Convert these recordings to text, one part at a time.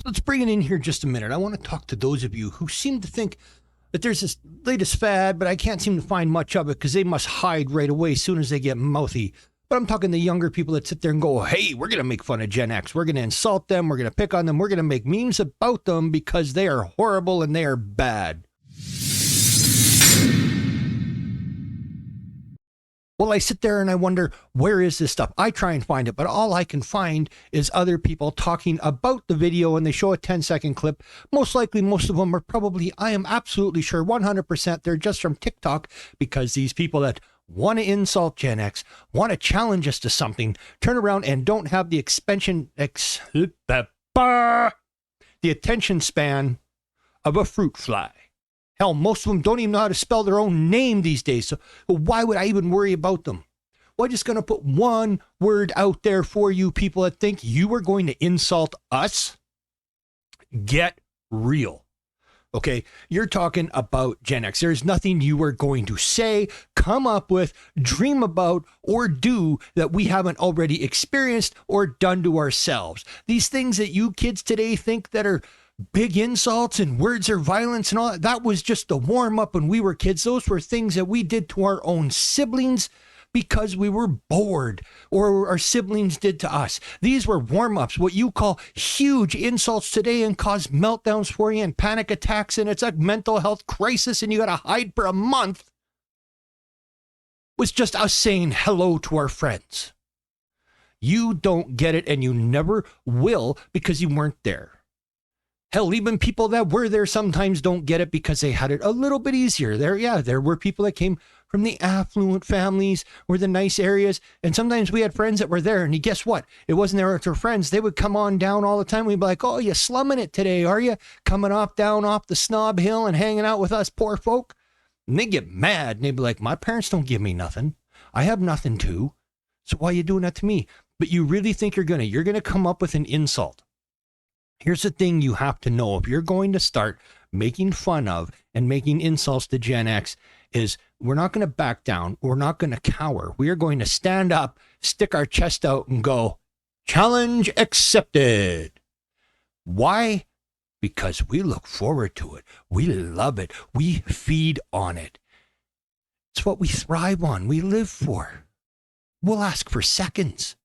Let's bring it in here just a minute. I want to talk to those of you who seem to think that there's this latest fad, but I can't seem to find much of it because they must hide right away as soon as they get mouthy. But I'm talking the younger people that sit there and go, hey, we're going to make fun of Gen X. We're going to insult them. We're going to pick on them. We're going to make memes about them because they are horrible and they are bad. Well, I sit there and I wonder, where is this stuff? I try and find it, but all I can find is other people talking about the video, and they show a 10-second clip. Most likely, most of them are probably, I am absolutely sure, 100%, they're just from TikTok, because these people that want to insult Gen X, want to challenge us to something, turn around and don't have the attention span of a fruit fly. Hell, most of them don't even know how to spell their own name these days. So why would I even worry about them? Well, I'm just going to put one word out there for you people that think you are going to insult us. Get real. Okay, you're talking about Gen X. There's nothing you are going to say, come up with, dream about, or do that we haven't already experienced or done to ourselves. These things that you kids today think that are big insults and words of violence and all that, that was just the warm up when we were kids. Those were things that we did to our own siblings because we were bored, or our siblings did to us. These were warm ups, what you call huge insults today, and cause meltdowns for you and panic attacks, and it's a mental health crisis and you got to hide for a month. Was just us saying hello to our friends. You don't get it, and you never will because you weren't there. Hell, even people that were there sometimes don't get it because they had it a little bit easier. There were people that came from the affluent families or the nice areas. And sometimes we had friends that were there. And guess what? It wasn't their friends. They would come on down all the time. We'd be like, oh, you slumming it today, are you? Coming down off the snob hill and hanging out with us poor folk? And they get mad. And they'd be like, my parents don't give me nothing. I have nothing too. So why are you doing that to me? But you really think you're going to come up with an insult. Here's the thing you have to know. If you're going to start making fun of and making insults to Gen X, is we're not going to back down. We're not going to cower. We are going to stand up, stick our chest out and go, challenge accepted. Why? Because we look forward to it. We love it. We feed on it. It's what we thrive on. We live for. We'll ask for seconds.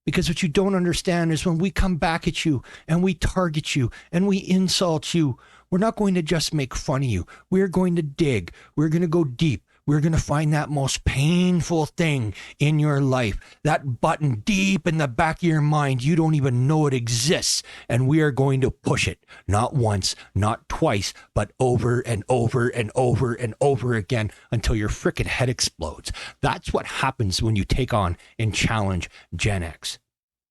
Because what you don't understand is when we come back at you and we target you and we insult you, we're not going to just make fun of you. We're going to dig. We're going to go deep. We're going to find that most painful thing in your life, that button deep in the back of your mind. You don't even know it exists. And we are going to push it, not once, not twice, but over and over and over and over again until your frickin' head explodes. That's what happens when you take on and challenge Gen X.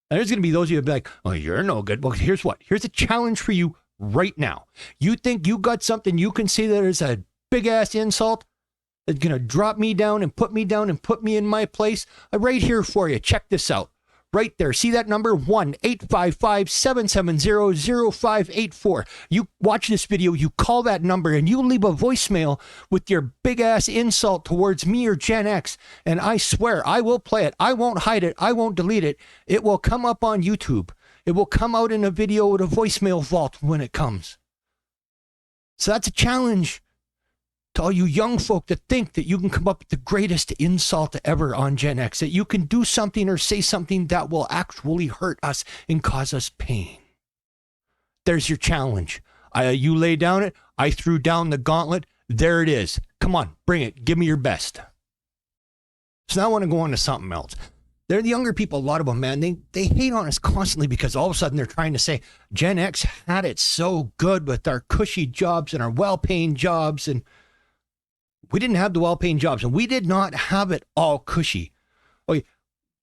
And there's going to be those of you that be like, oh, you're no good. Well, here's what. Here's a challenge for you right now. You think you got something you can say that is a big-ass insult that's going to drop me down and put me in my place? Right here for you. Check this out. Right there. See that number? 1-855-770-0584. You watch this video, you call that number, and you leave a voicemail with your big-ass insult towards me or Gen X, and I swear I will play it. I won't hide it. I won't delete it. It will come up on YouTube. It will come out in a video with a voicemail vault when it comes. So that's a challenge to all you young folk that think that you can come up with the greatest insult ever on Gen X, that you can do something or say something that will actually hurt us and cause us pain. There's your challenge. You lay down it. I threw down the gauntlet. There it is. Come on, bring it. Give me your best. So now I want to go on to something else. They're the younger people, a lot of them, man, they hate on us constantly because all of a sudden they're trying to say Gen X had it so good with our cushy jobs and our well-paying jobs, and we didn't have the well-paying jobs, and we did not have it all cushy. Okay,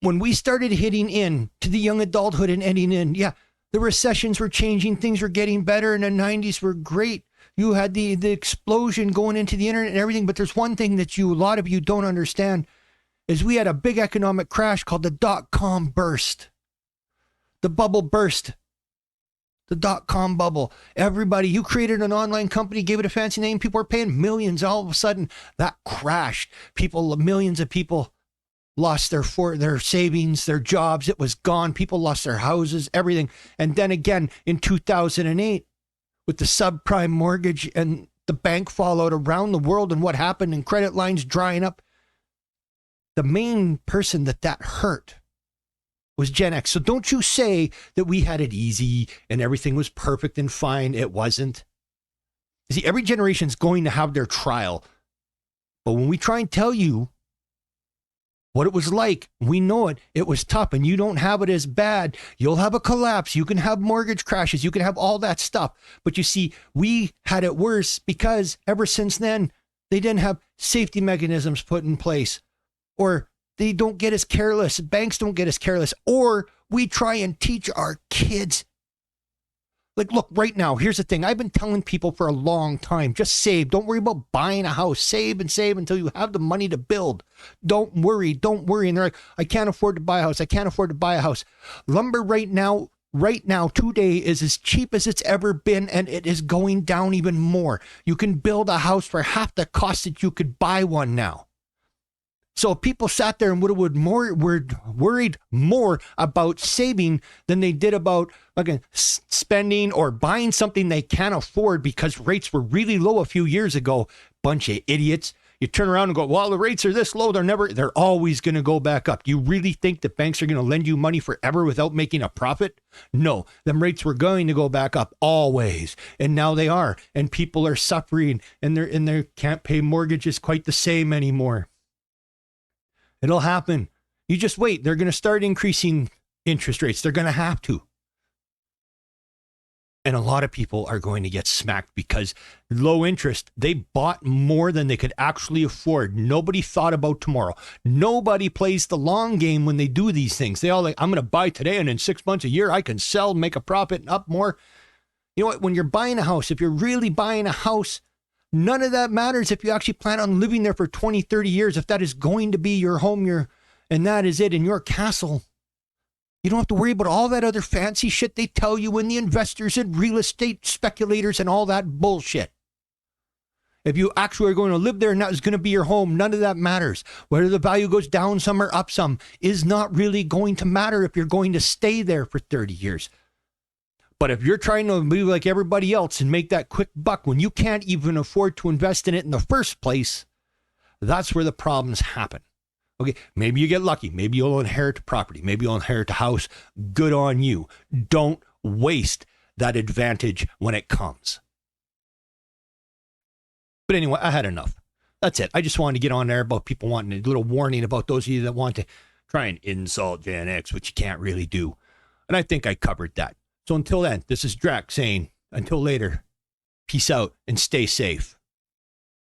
when we started hitting in to the young adulthood and ending in, yeah, the recessions were changing, things were getting better, and the 90s were great. You had the explosion going into the internet and everything, but there's one thing that a lot of you don't understand is we had a big economic crash called the dot-com burst. The bubble burst. The dot-com bubble. Everybody, you created an online company, gave it a fancy name, people were paying millions. All of a sudden, that crashed. Millions of people lost their savings, their jobs. It was gone. People lost their houses, everything. And then again in 2008 with the subprime mortgage and the bank fallout around the world and what happened and credit lines drying up. The main person that hurt was Gen X. So don't you say that we had it easy and everything was perfect and fine. It wasn't. You see, every generation's going to have their trial. But when we try and tell you what it was like, we know it was tough, and you don't have it as bad. You'll have a collapse. You can have mortgage crashes. You can have all that stuff. But you see, we had it worse because ever since then, they didn't have safety mechanisms put in place, or they don't get as careless. Banks don't get as careless, or we try and teach our kids. Like, look, right now, here's the thing. I've been telling people for a long time, just save. Don't worry about buying a house. Save and save until you have the money to build. Don't worry. And they're like, I can't afford to buy a house. I can't afford to buy a house. Lumber right now, today is as cheap as it's ever been, and it is going down even more. You can build a house for half the cost that you could buy one now. So if people sat there and were worried more about saving than they did about spending or buying something they can't afford because rates were really low a few years ago, bunch of idiots. You turn around and go, well, the rates are this low. They're always going to go back up. Do you really think that banks are going to lend you money forever without making a profit? No, them rates were going to go back up always. And now they are. And people are suffering and they can't pay mortgages quite the same anymore. It'll happen. You just wait. They're going to start increasing interest rates. They're going to have to. And a lot of people are going to get smacked because low interest, they bought more than they could actually afford. Nobody thought about tomorrow. Nobody plays the long game when they do these things. They all like, I'm going to buy today and in 6 months, a year, I can sell, make a profit and up more. You know what? When you're buying a house, if you're really buying a house, none of that matters if you actually plan on living there for 20, 30 years. If that is going to be your home, and that is it in your castle, you don't have to worry about all that other fancy shit they tell you and the investors and real estate speculators and all that bullshit. If you actually are going to live there and that is going to be your home, none of that matters. Whether the value goes down some or up some is not really going to matter if you're going to stay there for 30 years. But if you're trying to be like everybody else and make that quick buck when you can't even afford to invest in it in the first place, that's where the problems happen. Okay, maybe you get lucky. Maybe you'll inherit a property. Maybe you'll inherit a house. Good on you. Don't waste that advantage when it comes. But anyway, I had enough. That's it. I just wanted to get on there about people wanting a little warning about those of you that want to try and insult Gen X, which you can't really do. And I think I covered that. So until then, this is Drac saying, until later, peace out and stay safe.